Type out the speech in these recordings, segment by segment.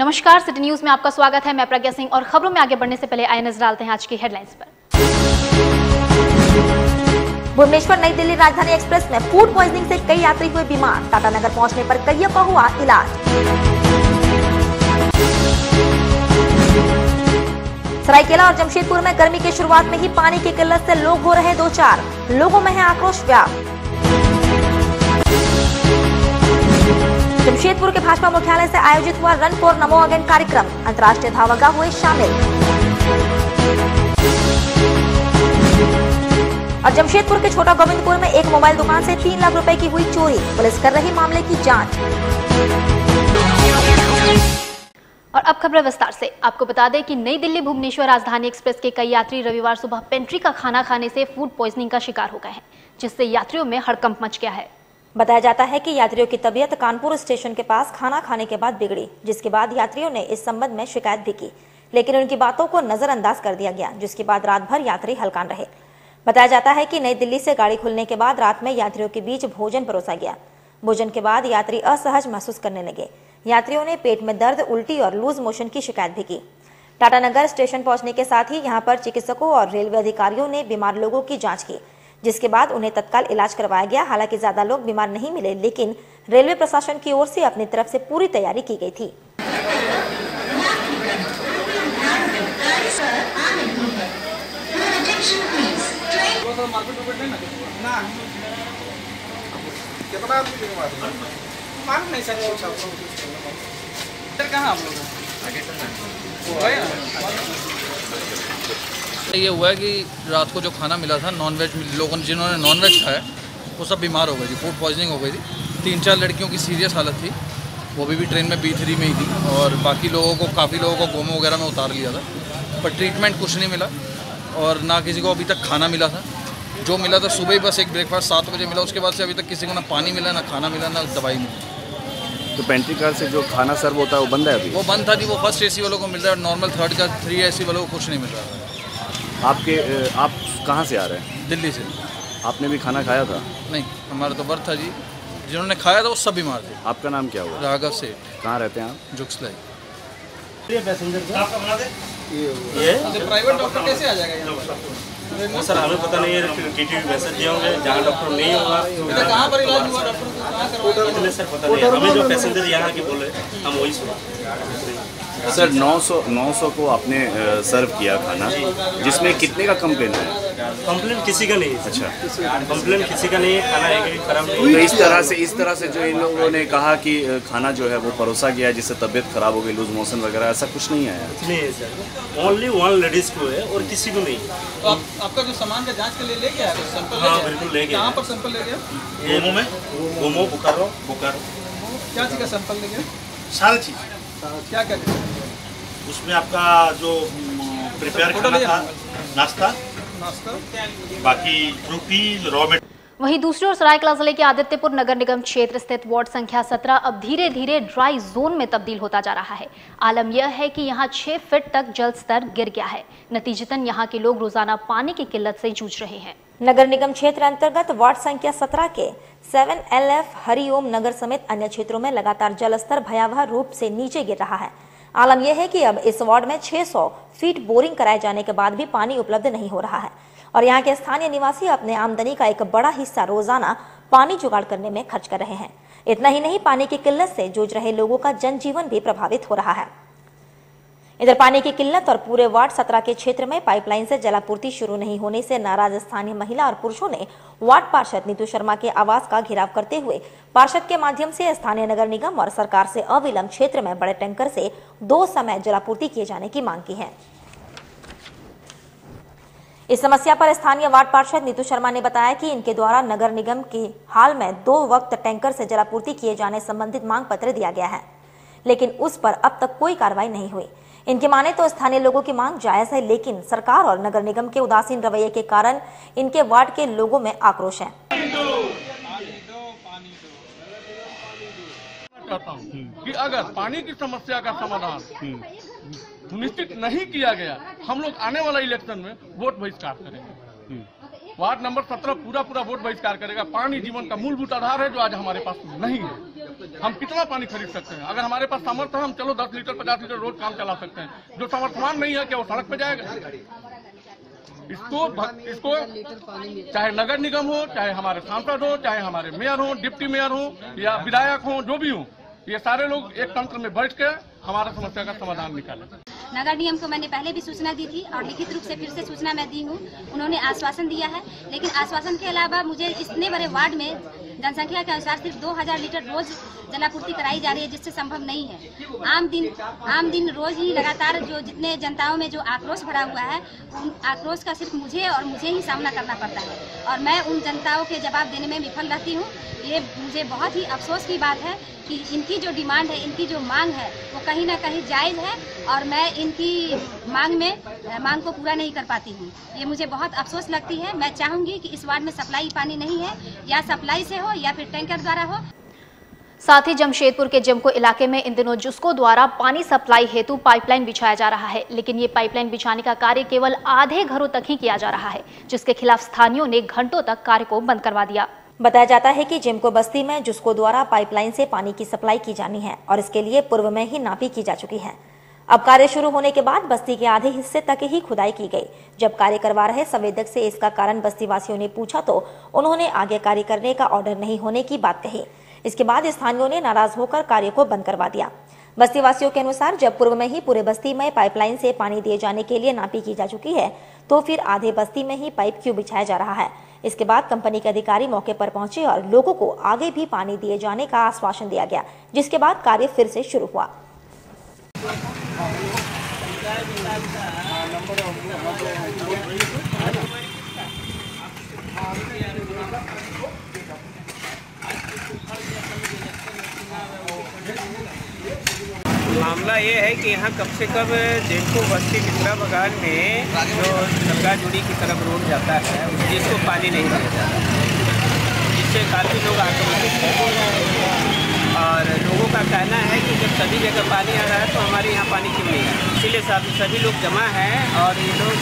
नमस्कार, city news में आपका स्वागत है। मैं प्रज्ञा सिंह और खबरों में आगे बढ़ने से पहले आइए नजर डालते हैं आज की हेडलाइंस पर। भुवनेश्वर नई दिल्ली राजधानी एक्सप्रेस में फूड पॉइजनिंग से कई यात्री हुए बीमार। टाटानगर पहुंचने पर कईयों का हुआ इलाज। सरायकेला और जमशेदपुर में गर्मी की शुरुआत में ही पानी की किल्लत से लोग हो रहे दो चार। लोगों में है आक्रोश व्याप्त। जमशेदपुर के भाजपा मुख्यालय से आयोजित हुआ रन फॉर नमो अगेन कार्यक्रम। अंतर्राष्ट्रीय धावक हुए शामिल। और जमशेदपुर के छोटा गोविंदपुर में एक मोबाइल दुकान से 3 लाख रुपए की हुई चोरी। पुलिस कर रही मामले की जांच। और अब खबर विस्तार से। आपको बता दें कि नई दिल्ली भुवनेश्वर राजधानी एक्सप्रेस के कई यात्री रविवार सुबह पेंट्री का खाना खाने से फूड पॉइजनिंग का शिकार हो गए हैं, जिससे यात्रियों में हड़कंप मच गया है। बताया जाता है कि यात्रियों की तबीयत कानपुर स्टेशन के पास खाना खाने के बाद बिगड़ी, जिसके बाद यात्रियों ने इस संबंध में शिकायत भी की, लेकिन उनकी बातों को नजरअंदाज कर दिया गया, जिसके बाद रात भर यात्री हलकान रहे। बताया जाता है कि नई दिल्ली से गाड़ी खुलने के बाद रात में यात्रियों के बीच भोजन परोसा गया। भोजन के बाद यात्री असहज महसूस करने लगे। यात्रियों ने पेट में दर्द, उल्टी और लूज मोशन की शिकायत भी की। टाटानगर स्टेशन पहुंचने के साथ ही यहां पर चिकित्सकों और रेलवे अधिकारियों ने बीमार लोगों की जांच की, जिसके बाद उन्हें तत्काल इलाज करवाया गया। हालांकि ज्यादा लोग बीमार नहीं मिले, लेकिन रेलवे प्रशासन की ओर से अपनी तरफ से पूरी तैयारी की गई थी। ये हुआ है कि रात को जो खाना मिला था नॉनवेज, लोगों ने जिन्होंने नॉनवेज खाया वो सब बीमार हो गए थी, फूड पॉइजनिंग हो गई थी। 3-4 लड़कियों की सीरियस हालत थी, वो भी ट्रेन में B3 में ही थी, और बाकी लोगों को, काफ़ी लोगों को गोमो वगैरह में उतार लिया था, पर ट्रीटमेंट कुछ नहीं मिला और ना किसी को अभी तक खाना मिला था। जो मिला था सुबह ही बस एक ब्रेकफास्ट 7 बजे मिला, उसके बाद से अभी तक किसी को ना पानी मिला, ना खाना मिला, ना दवाई मिली। तो पेंट्री कार से जो खाना सर्व होता है वो बंद है अभी? वो बंद था जी, वो फर्स्ट AC वालों को मिल रहा है, नॉर्मल थर्ड का 3 AC वालों को कुछ नहीं मिल रहा है। आप कहाँ से आ रहे हैं? दिल्ली से। आपने भी खाना खाया था? नहीं, हमारा तो वर्थ था जी, जिन्होंने खाया था वो सब बीमार थे। आपका नाम क्या हुआ? राघव सेठ। कहाँ रहते हैं आप? जुक्सलाई। ये प्राइवेट डॉक्टर कैसे आ जाएगा यहाँ? सर हमें पता नहीं है, TTV मैसेज दिए होंगे, जहाँ डॉक्टर नहीं होगा। कहाँ पर इलाज हुआ डॉक्टर? इतने सर पता नहीं, हमें जो पैसेंजर यहाँ के बोले हम वही सुना। सर 900 को आपने सर्व किया खाना, जिसमें कितने का कंप्लेन है? कंप्लेन किसी का नहीं। अच्छा, कंप्लेन किसी का नहीं है, खाना एक खराब नहीं। तो इस तरह से जो इन लोगों ने कहा कि खाना जो है वो परोसा गया, जिससे तबीयत खराब हो गई, लूज मोशन वगैरह, ऐसा कुछ नहीं है? नहीं है सर, ओनली 1 लेडीज को है और किसी को नहीं। तो आपका जो सामान का जांच के लिए ले गया है सैंपल? हाँ बिल्कुल ले गया। कहाँ पर सैंपल ले गया? गोमो में, गोमो बोकारो। क्या चीज़ का सैंपल ले गया? सारी चीज़। क्या क्या? उसमें आपका जो प्रिपेयर खाना था, नाश्ता, बाकी रोटी, रॉ मेट। वहीं दूसरी ओर सरायकेला जिले के आदित्यपुर नगर निगम क्षेत्र स्थित वार्ड संख्या 17 अब धीरे धीरे ड्राई जोन में तब्दील होता जा रहा है। आलम यह है कि यहाँ 6 फीट तक जल स्तर गिर गया है। नतीजतन यहाँ के लोग रोजाना पानी की किल्लत से जूझ रहे हैं। नगर निगम क्षेत्र अंतर्गत वार्ड संख्या 17 के 7LF हरिओम नगर समेत अन्य क्षेत्रों में लगातार जल स्तर भयावह रूप से नीचे गिर रहा है। आलम यह है कि अब इस वार्ड में 600 फीट बोरिंग कराए जाने के बाद भी पानी उपलब्ध नहीं हो रहा है, और यहाँ के स्थानीय निवासी अपने आमदनी का एक बड़ा हिस्सा रोजाना पानी जुगाड़ करने में खर्च कर रहे हैं। इतना ही नहीं, पानी की किल्लत से जूझ रहे लोगों का जनजीवन भी प्रभावित हो रहा है। इधर पानी की किल्लत और पूरे वार्ड 17 के क्षेत्र में पाइपलाइन से जलापूर्ति शुरू नहीं होने से नाराज स्थानीय महिला और पुरुषों ने वार्ड पार्षद नीतू शर्मा के आवास का घेराव करते हुए पार्षद के माध्यम से स्थानीय नगर निगम और सरकार से अविलंब क्षेत्र में बड़े टैंकर से 2 समय जलापूर्ति किए जाने की मांग की है। इस समस्या पर स्थानीय वार्ड पार्षद नीतू शर्मा ने बताया कि इनके द्वारा नगर निगम की हाल में 2 वक्त टैंकर से जलापूर्ति किए जाने संबंधित मांग पत्र दिया गया है, लेकिन उस पर अब तक कोई कार्रवाई नहीं हुई। इनकी माने तो स्थानीय लोगों की मांग जायज है, लेकिन सरकार और नगर निगम के उदासीन रवैये के कारण इनके वार्ड के लोगों में आक्रोश है। कि अगर पानी की समस्या का समाधान सुनिश्चित नहीं किया गया, हम लोग आने वाला इलेक्शन में वोट बहिष्कार करेंगे। वार्ड नंबर 17 पूरा वोट बहिष्कार करेगा। पानी जीवन का मूलभूत आधार है, जो आज हमारे पास नहीं है। हम कितना पानी खरीद सकते हैं? अगर हमारे पास सामर्थ्य है हम चलो 10 लीटर 50 लीटर रोज काम चला सकते हैं। जो सामर्थ्यवान नहीं है क्या वो सड़क पे जाएगा? इसको चाहे नगर निगम हो, चाहे हमारे सांसद हो, चाहे हमारे मेयर हो, डिप्टी मेयर हो या विधायक हो, जो भी हो, ये सारे लोग एक तंत्र में बैठ के हमारा समस्या का समाधान निकालें। नगर निगम को मैंने पहले भी सूचना दी थी और लिखित रूप से फिर से सूचना मैं दी हूँ। उन्होंने आश्वासन दिया है, लेकिन आश्वासन के अलावा मुझे इतने बड़े वार्ड में जनसंख्या के अनुसार सिर्फ 2000 लीटर रोज जलापूर्ति कराई जा रही है, जिससे संभव नहीं है। आम दिन रोज ही लगातार जो जितने जनताओं में जो आक्रोश भरा हुआ है, उन आक्रोश का सिर्फ मुझे और मुझे ही सामना करना पड़ता है और मैं उन जनताओं के जवाब देने में विफल रहती हूँ। ये मुझे बहुत ही अफसोस की बात है कि इनकी जो डिमांड है, इनकी जो मांग है, वो कहीं ना कहीं जायज़ है और मैं इनकी मांग को पूरा नहीं कर पाती हूँ। ये मुझे बहुत अफसोस लगती है। मैं चाहूँगी कि इस वार्ड में सप्लाई पानी नहीं है, या सप्लाई से हो या फिर टैंकर द्वारा हो। साथ ही जमशेदपुर के जिमको इलाके में इन दिनों जुस्को द्वारा पानी सप्लाई हेतु पाइपलाइन बिछाया जा रहा है, लेकिन ये पाइपलाइन बिछाने का कार्य केवल आधे घरों तक ही किया जा रहा है, जिसके खिलाफ स्थानीयों ने घंटों तक कार्य को बंद करवा दिया। बताया जाता है कि जिमको बस्ती में जुस्को द्वारा पाइपलाइन से पानी की सप्लाई की जानी है और इसके लिए पूर्व में ही नापी की जा चुकी है। अब कार्य शुरू होने के बाद बस्ती के आधे हिस्से तक ही खुदाई की गई। जब कार्य करवा रहे संवेदक से इसका कारण बस्ती वासियों ने पूछा तो उन्होंने आगे कार्य करने का ऑर्डर नहीं होने की बात कही। इसके बाद स्थानीयों ने नाराज होकर कार्य को बंद करवा दिया। बस्ती वासियों के अनुसार जब पूर्व में ही पूरे बस्ती में पाइपलाइन से पानी दिए जाने के लिए नापी की जा चुकी है, तो फिर आधे बस्ती में ही पाइप क्यों बिछाया जा रहा है। इसके बाद कंपनी के अधिकारी मौके पर पहुंचे और लोगों को आगे भी पानी दिए जाने का आश्वासन दिया गया, जिसके बाद कार्य फिर से शुरू हुआ। मामला ये है कि यहाँ कम से कम जिनको बस्ती मित्रा बगान में जो सरगाजुड़ी की तरफ रोड जाता है जिसको पानी नहीं दिया जाता, जिससे काफ़ी लोग आक्रोशित हैं और लोगों का कहना है कि जब सभी जगह पानी आ रहा है तो हमारे यहाँ पानी क्यों नहीं है। इसीलिए सभी लोग जमा हैं और ये लोग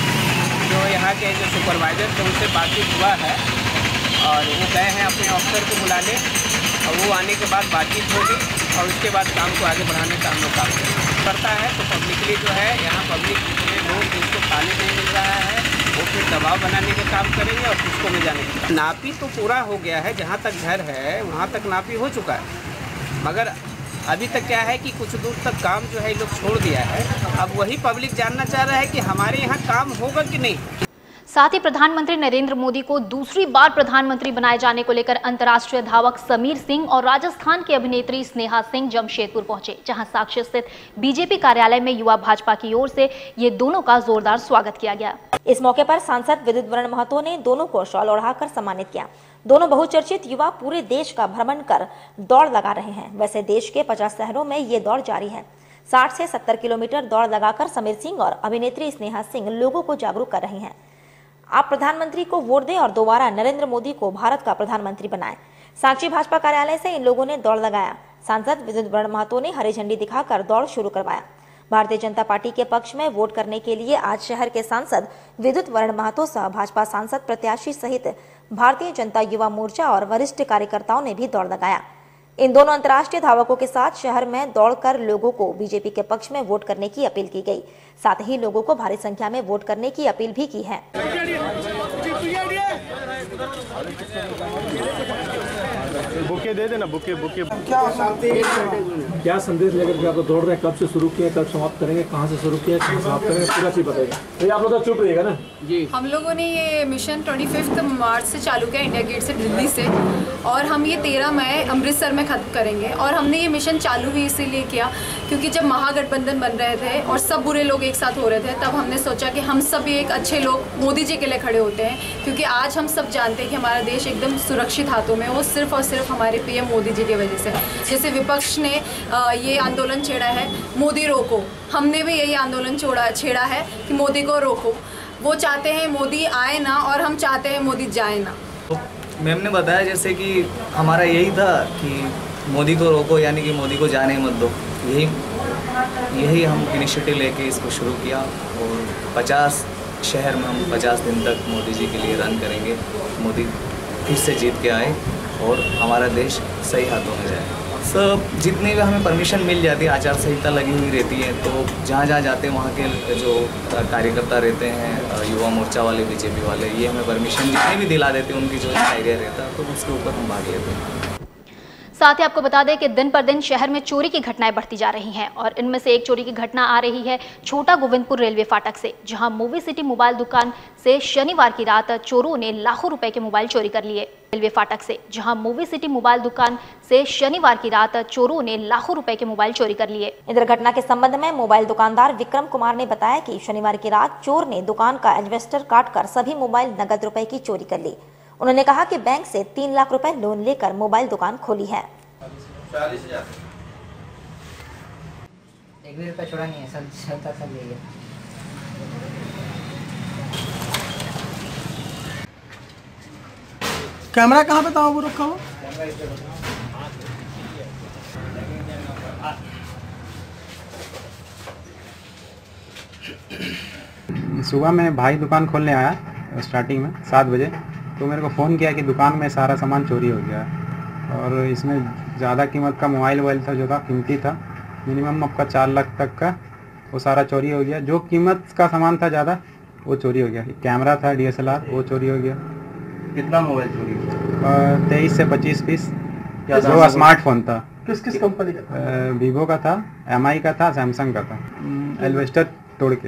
जो यहाँ के जो सुपरवाइजर थे उनसे बातचीत हुआ है और वो गए हैं अपने अफसर को बुलाने और वो आने के बाद बातचीत होगी और उसके बाद काम को आगे बढ़ाने का हम लोग काम करता है। तो पब्लिकली जो है यहाँ पब्लिक के लोग जिसको पानी नहीं मिल रहा है वो फिर दबाव बनाने का काम करेंगे और किसको में जाने का। नापी तो पूरा हो गया है, जहाँ तक घर है वहाँ तक नापी हो चुका है, मगर अभी तक क्या है कि कुछ दूर तक काम जो है लोग छोड़ दिया है। अब वही पब्लिक जानना चाह रहा है कि हमारे यहाँ काम होगा कि नहीं। साथ ही प्रधानमंत्री नरेंद्र मोदी को दूसरी बार प्रधानमंत्री बनाए जाने को लेकर अंतर्राष्ट्रीय धावक समीर सिंह और राजस्थान की अभिनेत्री स्नेहा सिंह जमशेदपुर पहुंचे, जहां साक्ष्य स्थित बीजेपी कार्यालय में युवा भाजपा की ओर से ये दोनों का जोरदार स्वागत किया गया। इस मौके पर सांसद विद्युत वरण महतो ने दोनों को शॉल ओढ़ाकर सम्मानित किया। दोनों बहुचर्चित युवा पूरे देश का भ्रमण कर दौड़ लगा रहे हैं। वैसे देश के 50 शहरों में ये दौड़ जारी है। 60 से 70 किलोमीटर दौड़ लगाकर समीर सिंह और अभिनेत्री स्नेहा सिंह लोगों को जागरूक कर रही हैं। आप प्रधानमंत्री को वोट दें और दोबारा नरेंद्र मोदी को भारत का प्रधानमंत्री बनाएं। साक्षी भाजपा कार्यालय से इन लोगों ने दौड़ लगाया। सांसद विद्युत वरण महतो ने हरी झंडी दिखाकर दौड़ शुरू करवाया। भारतीय जनता पार्टी के पक्ष में वोट करने के लिए आज शहर के सांसद विद्युत वरण महतो सह भाजपा सांसद प्रत्याशी सहित भारतीय जनता युवा मोर्चा और वरिष्ठ कार्यकर्ताओं ने भी दौड़ लगाया। इन दोनों अंतर्राष्ट्रीय धावकों के साथ शहर में दौड़कर लोगों को बीजेपी के पक्ष में वोट करने की अपील की गई। साथ ही लोगों को भारी संख्या में वोट करने की अपील भी की है। बुके दे देना, बुके क्या संदेश लेकर के आप दौड़ रहे हैं? कब से शुरू किए, कब समाप्त करेंगे, कहाँ से शुरू किया, कहाँ समाप्त करेंगे, पूरा चीज बताइए। तो आप लोग तो चुप रहिएगा ना जी। हम लोगों ने ये मिशन 25 मार्च से चालू किया इंडिया गेट से दिल्ली से, और हम ये 13 मई अमृतसर में खत्म करेंगे। और हमने ये मिशन चालू ही इसीलिए किया क्योंकि जब महागठबंधन बन रहे थे और सब बुरे लोग एक साथ हो रहे थे, तब हमने सोचा कि हम सब एक अच्छे लोग मोदी जी के लिए खड़े होते हैं। क्योंकि आज हम सब जानते हैं कि हमारा देश एकदम सुरक्षित हाथों में, वो सिर्फ और सिर्फ हमारे पीएम मोदी जी की वजह से। जैसे विपक्ष ने ये आंदोलन छेड़ा है मोदी रोको, हमने भी यही आंदोलन छेड़ा है कि मोदी को रोको। वो चाहते हैं मोदी आए ना और हम चाहते हैं मोदी जाए ना। मैम ने बताया जैसे कि हमारा यही था कि मोदी को रोको, यानी कि मोदी को जाने मत दो। यही हम इनिशिएटिव लेके इसको शुरू किया और 50 शहर में हम 50 दिन तक मोदी जी के लिए रन करेंगे। मोदी फिर से जीत के आए और हमारा देश सही हाथों में जाए। सब जितने भी हमें परमिशन मिल जाती है, आचार संहिता लगी हुई रहती है, तो जहाँ जहाँ जाते हैं वहाँ के जो कार्यकर्ता रहते हैं, युवा मोर्चा वाले, बीजेपी वाले, ये हमें परमिशन जितने भी दिला देते हैं, उनकी जो आइडिया रहता है तो उसके ऊपर हम भाग लेते हैं। साथ ही आपको बता दें कि दिन पर दिन शहर में चोरी की घटनाएं बढ़ती जा रही हैं और इनमें से एक चोरी की घटना आ रही है छोटा गोविंदपुर रेलवे फाटक से, जहां मूवी सिटी मोबाइल दुकान से शनिवार की रात चोरों ने लाखों रुपए के मोबाइल चोरी कर लिए। रेलवे फाटक से जहां मूवी सिटी मोबाइल दुकान से शनिवार की रात चोरों ने लाखों रुपए के मोबाइल चोरी कर लिए। इधर घटना के संबंध में मोबाइल दुकानदार विक्रम कुमार ने बताया कि शनिवार की रात चोर ने दुकान का एल्वेस्टर काटकर सभी मोबाइल नगद रुपए की चोरी कर ली। उन्होंने कहा कि बैंक से 3 लाख रुपए लोन लेकर मोबाइल दुकान खोली है। 40,000 एक भी रुपया छोड़ा नहीं है, सब ले गया। कैमरा कहाँ पे था वो रखा हुआ? सुबह में भाई दुकान खोलने आया स्टार्टिंग में 7 बजे, तो मेरे को फ़ोन किया कि दुकान में सारा सामान चोरी हो गया और इसमें ज़्यादा कीमत का मोबाइल था, जो था कीमती था, मिनिमम आपका 4 लाख तक का, वो सारा चोरी हो गया। जो कीमत का सामान था ज़्यादा वो चोरी हो गया। कैमरा था DSLR, वो चोरी हो गया। कितना मोबाइल चोरी हुआ? 23 से 25 पीस। जो स्मार्टफोन था, किस किस कंपनी का था? वीवो का था, MI का था, सैमसंग का था। एल्वेस्टर तोड़ के,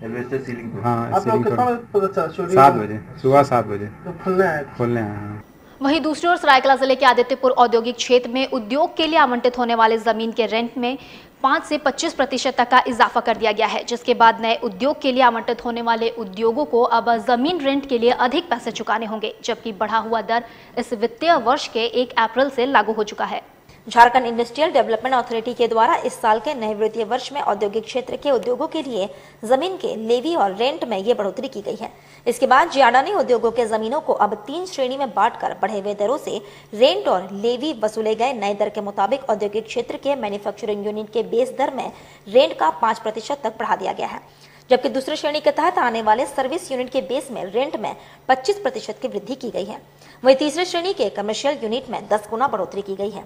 एल्वेस्टर सीलिंग। हाँ, सीलिंग तोड़। 7 बजे, सुबह 7 बजे तो खोलने आए। वहीं दूसरी ओर सरायकेला जिले के आदित्यपुर औद्योगिक क्षेत्र में उद्योग के लिए आवंटित होने वाले जमीन के रेंट में 5 से 25% तक का इजाफा कर दिया गया है, जिसके बाद नए उद्योग के लिए आवंटित होने वाले उद्योगों को अब जमीन रेंट के लिए अधिक पैसे चुकाने होंगे, जबकि बढ़ा हुआ दर इस वित्तीय वर्ष के 1 अप्रैल से लागू हो चुका है। झारखंड इंडस्ट्रियल डेवलपमेंट अथॉरिटी के द्वारा इस साल के नए वित्तीय वर्ष में औद्योगिक क्षेत्र के उद्योगों के लिए जमीन के लेवी और रेंट में ये बढ़ोतरी की गई है। इसके बाद जियाडा ने उद्योगों के जमीनों को अब 3 श्रेणी में बांटकर बढ़े हुए दरों से रेंट और लेवी वसूले गए नए दर के मुताबिक औद्योगिक क्षेत्र के मैन्युफैक्चरिंग यूनिट के बेस दर में रेंट का 5% तक बढ़ा दिया गया है, जबकि दूसरी श्रेणी के तहत आने वाले सर्विस यूनिट के बेस में रेंट में 25% की वृद्धि की गई है। वहीं तीसरी श्रेणी के कमर्शियल यूनिट में 10 गुना बढ़ोतरी की गई है।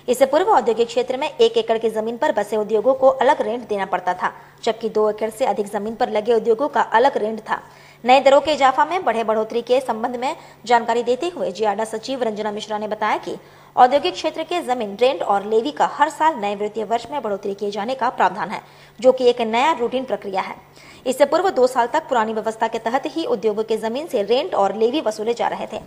इससे पूर्व औद्योगिक क्षेत्र में 1 एकड़ की जमीन पर बसे उद्योगों को अलग रेंट देना पड़ता था, जबकि 2 एकड़ से अधिक जमीन पर लगे उद्योगों का अलग रेंट था। नए दरों के इजाफा में बढ़ोतरी के संबंध में जानकारी देते हुए जियाडा सचिव रंजना मिश्रा ने बताया कि औद्योगिक क्षेत्र के जमीन रेंट और लेवी का हर साल नए वित्तीय वर्ष में बढ़ोतरी किए जाने का प्रावधान है, जो कि एक नया रूटीन प्रक्रिया है। इससे पूर्व 2 साल तक पुरानी व्यवस्था के तहत ही उद्योगों के जमीन से रेंट और लेवी वसूले जा रहे थे,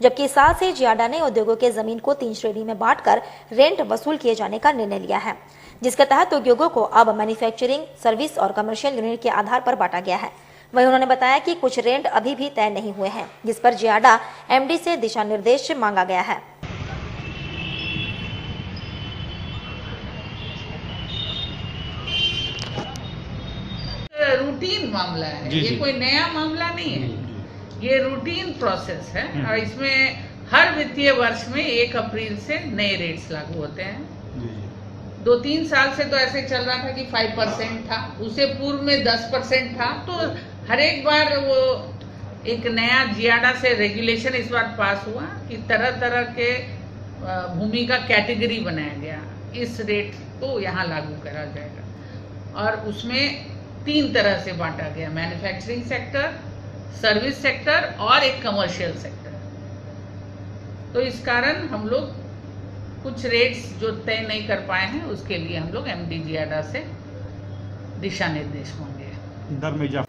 जबकि इस साल से जियाडा ने उद्योगों के जमीन को 3 श्रेणी में बांटकर रेंट वसूल किए जाने का निर्णय लिया है, जिसके तहत उद्योगों को अब मैन्युफैक्चरिंग, सर्विस और कमर्शियल यूनिट के आधार पर बांटा गया है। वहीं उन्होंने बताया कि कुछ रेंट अभी भी तय नहीं हुए हैं, जिस पर जियाडा MD से दिशा निर्देश मांगा गया है। रूटीन मामला है, ये कोई नया मामला नहीं है, ये रूटीन प्रोसेस है और इसमें हर वित्तीय वर्ष में 1 अप्रैल से नए रेट्स लागू होते हैं। 2-3 साल से तो ऐसे चल रहा था कि 5% था, उससे पूर्व में 10% था, तो हर एक बार वो एक नया जियाडा से रेगुलेशन इस बार पास हुआ कि तरह तरह के भूमि का कैटेगरी बनाया गया, इस रेट को यहाँ लागू करा जाएगा और उसमें 3 तरह से बांटा गया, मैन्युफैक्चरिंग सेक्टर, सर्विस सेक्टर और एक कमर्शियल सेक्टर। तो इस कारण हम लोग कुछ रेट्स जो तय नहीं कर पाए हैं, उसके लिए हम लोग MD जियाडा से दिशा निर्देश मांगे।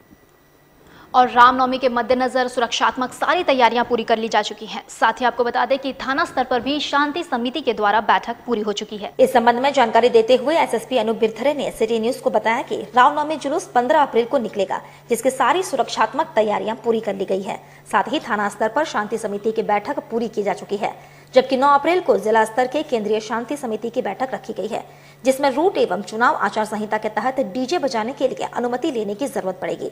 और रामनवमी के मद्देनजर सुरक्षात्मक सारी तैयारियां पूरी कर ली जा चुकी हैं। साथ ही आपको बता दें कि थाना स्तर पर भी शांति समिति के द्वारा बैठक पूरी हो चुकी है। इस संबंध में जानकारी देते हुए SSP अनूप बिरथरे ने सिटी न्यूज को बताया कि रामनवमी जुलूस 15 अप्रैल को निकलेगा, जिसकी सारी सुरक्षात्मक तैयारियां पूरी कर ली गई है। साथ ही थाना स्तर पर शांति समिति की बैठक पूरी की जा चुकी है, जबकि 9 अप्रैल को जिला स्तर के केंद्रीय शांति समिति की बैठक रखी गई है, जिसमें रूट एवं चुनाव आचार संहिता के तहत DJ बजाने के लिए अनुमति लेने की जरूरत पड़ेगी।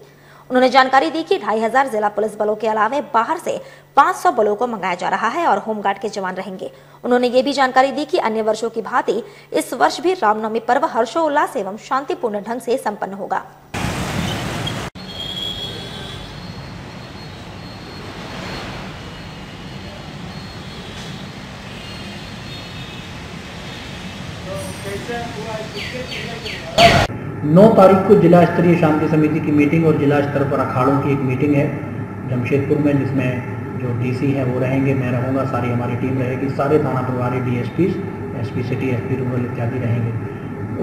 उन्होंने जानकारी दी कि 2500 जिला पुलिस बलों के अलावे बाहर से 500 बलों को मंगाया जा रहा है और होमगार्ड के जवान रहेंगे। उन्होंने ये भी जानकारी दी कि अन्य वर्षों की भांति इस वर्ष भी रामनवमी पर्व हर्षोल्लास एवं शांतिपूर्ण ढंग से संपन्न होगा। 9 तारीख को जिला स्तरीय शांति समिति की मीटिंग और जिला स्तर पर अखाड़ों की एक मीटिंग है जमशेदपुर में, जिसमें जो डीसी हैं वो रहेंगे, मैं रहूँगा, सारी हमारी टीम रहेगी, सारे थाना प्रभारी DSP, SP city, SP rural इत्यादि रहेंगे।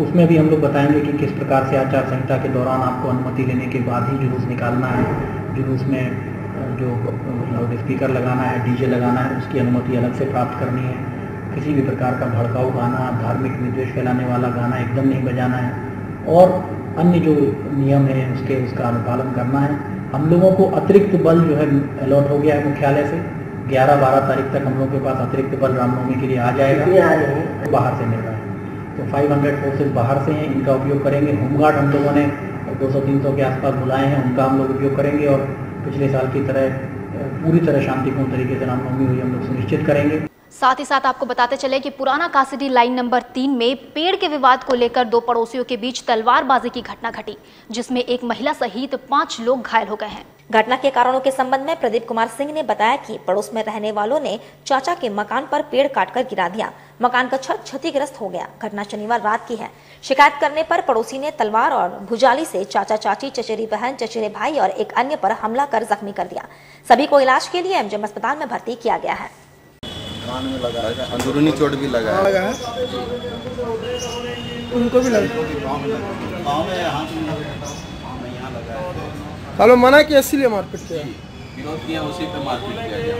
उसमें भी हम लोग बताएंगे कि किस प्रकार से आचार संहिता के दौरान आपको अनुमति लेने के बाद ही जुलूस निकालना है, जुलूस में जो लाउड स्पीकर लगाना है, डीजे लगाना है, उसकी अनुमति अलग से प्राप्त करनी है। किसी भी प्रकार का भड़काऊ गाना, धार्मिक विद्वेष फैलाने वाला गाना एकदम नहीं बजाना है और अन्य जो नियम है उसका अनुपालन करना है। हम लोगों को अतिरिक्त बल जो है अलॉट हो गया है मुख्यालय से। 11-12 तारीख तक हम लोगों के पास अतिरिक्त बल रामनवमी के लिए आ जाएगा, बाहर से मिल रहा है। तो 500 फोर्सेज बाहर से हैं, इनका उपयोग करेंगे। होमगार्ड हम लोगों ने 200-300 के आसपास बुलाए हैं, उनका हम लोग उपयोग करेंगे और पिछले साल की तरह पूरी तरह शांतिपूर्ण तरीके से रामनवमी हुई हम लोग सुनिश्चित करेंगे। साथ ही साथ आपको बताते चले कि पुराना कासिडी लाइन नंबर 3 में पेड़ के विवाद को लेकर 2 पड़ोसियों के बीच तलवारबाजी की घटना घटी, जिसमें एक महिला सहित 5 लोग घायल हो गए हैं। घटना के कारणों के संबंध में प्रदीप कुमार सिंह ने बताया कि पड़ोस में रहने वालों ने चाचा के मकान पर पेड़ काटकर गिरा दिया। मकान का छत क्षतिग्रस्त हो गया। घटना शनिवार रात की है। शिकायत करने पर पड़ोसी ने तलवार और भुजाली से चाचा चाची, चचेरी बहन, चचेरे भाई और एक अन्य पर हमला कर जख्मी कर दिया। सभी को इलाज के लिए एमजीएम अस्पताल में भर्ती किया गया है। कान में लगा है, अंदरूनी चोट भी लगा है, उनको भी लगा। चलो मना किया इसीलिए मारपीट किया, विरोध किया, उसी पे मारपीट किया गया।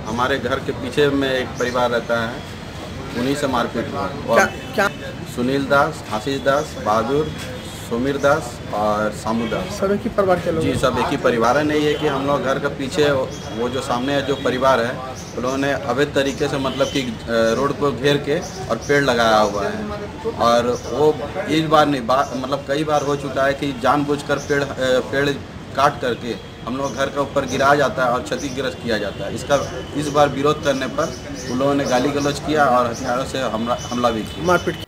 हमारे घर के पीछे में एक परिवार रहता है, उन्हीं से मारपीट हुआ। क्या? सुनील दास, आशीष दास, बहादुर, सुमीर दास और सामू दास, सब एक ही परिवार के लोग? जी, सब एक ही परिवार है। नहीं है कि हम लोग घर के पीछे वो जो सामने है जो परिवार है, उन्होंने अवैध तरीके से मतलब कि रोड को घेर के और पेड़ लगाया हुआ है। और वो इस बार नहीं, मतलब कई बार हो चुका है कि जानबूझकर पेड़ काट करके हम लोग घर के ऊपर गिराया जाता है और क्षतिग्रस्त किया जाता है। इस बार विरोध करने पर उन लोगों ने गाली गलौज किया और हथियारों से हमला भी किया, मारपीट किया।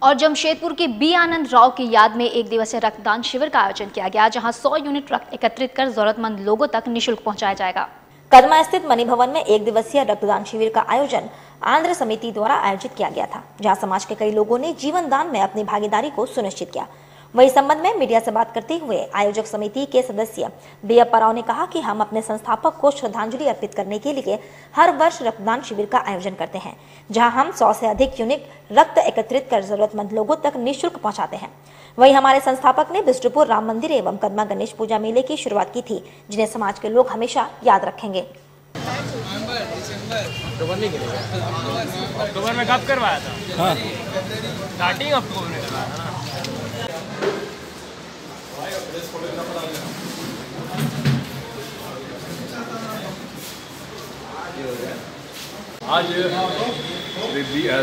और जमशेदपुर के बी आनंद राव की याद में 1 दिवसीय रक्तदान शिविर का आयोजन किया गया, जहां 100 यूनिट रक्त एकत्रित कर जरूरतमंद लोगों तक निःशुल्क पहुंचाया जाएगा। कदमा स्थित मणि भवन में 1 दिवसीय रक्तदान शिविर का आयोजन आंध्र समिति द्वारा आयोजित किया गया था, जहां समाज के कई लोगों ने जीवन दान में अपनी भागीदारी को सुनिश्चित किया। वही संबंध में मीडिया से बात करते हुए आयोजक समिति के सदस्य बेअप्पा राव ने कहा कि हम अपने संस्थापक को श्रद्धांजलि अर्पित करने के लिए हर वर्ष रक्तदान शिविर का आयोजन करते हैं, जहां हम 100 से अधिक यूनिट रक्त एकत्रित कर जरूरतमंद लोगों तक निःशुल्क पहुंचाते हैं। वहीं हमारे संस्थापक ने बिष्टुपुर राम मंदिर एवं कदमा गणेश पूजा मेले की शुरुआत की थी, जिन्हें समाज के लोग हमेशा याद रखेंगे। अक्टूबर में कब करवाया था? स्टार्टिंग अक्टूबर में करवाया था। आज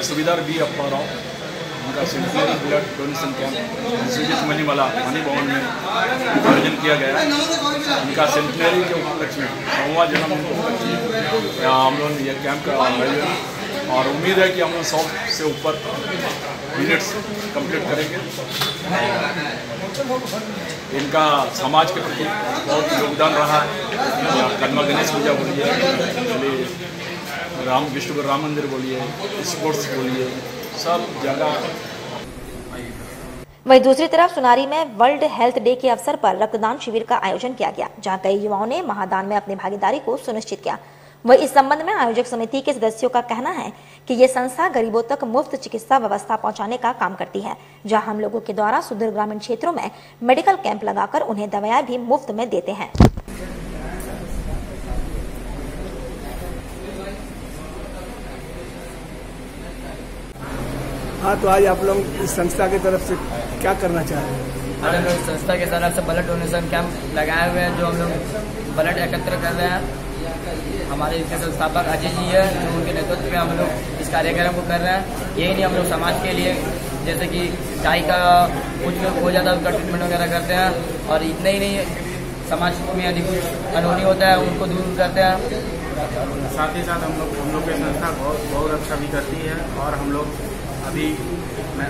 सुबेदार बेअप्पा राव, उनका सेंटिनरी ब्लड डोनेशन कैंप सुजित मणिमला मणि भवन में आयोजन किया गया। उनका सेंटिनरी के उपलक्ष्य में 100वां जन्मदिन के उपलक्ष्य में हम लोग ये कैंप का आयोजन, और उम्मीद है कि हम लोग 100 से ऊपर यूनिट्स कंप्लीट करेंगे। इनका समाज के प्रति बहुत योगदान रहा है। कदमा गणेश पूजा बोलिए, विष्णुपुर राम मंदिर बोलिए, स्पोर्ट्स बोलिए, सब जगह। वहीं दूसरी तरफ सुनारी में वर्ल्ड हेल्थ डे के अवसर पर रक्तदान शिविर का आयोजन किया गया, जहां कई युवाओं ने महादान में अपनी भागीदारी को सुनिश्चित किया। वहीं इस संबंध में आयोजक समिति के सदस्यों का कहना है कि ये संस्था गरीबों तक मुफ्त चिकित्सा व्यवस्था पहुंचाने का काम करती है, जहां हम लोगों के द्वारा सुदूर ग्रामीण क्षेत्रों में मेडिकल कैंप लगाकर उन्हें दवाएं भी मुफ्त में देते हैं। हाँ, तो आज आप लोग इस संस्था की तरफ से क्या करना चाह रहे हैं? आज हम लोग संस्था की तरफ से ब्लड डोनेशन कैंप लगाए हुए हैं, जो हम लोग ब्लड एकत्र कर रहे हैं। हमारे इसके संस्थापक अजय जी है, जो उनके नेतृत्व में हम लोग इस कार्यक्रम को कर रहे हैं। यही नहीं, हम लोग समाज के लिए जैसे कि टाई का कुछ हो जाता है उसका ट्रीटमेंट वगैरह करते हैं, और इतना ही नहीं, समाज में यदि कुछ अनहोनी होता है उनको दूर करते हैं। साथ ही साथ हम लोग की संस्था गौ रक्षा भी करती है, और हम लोग अभी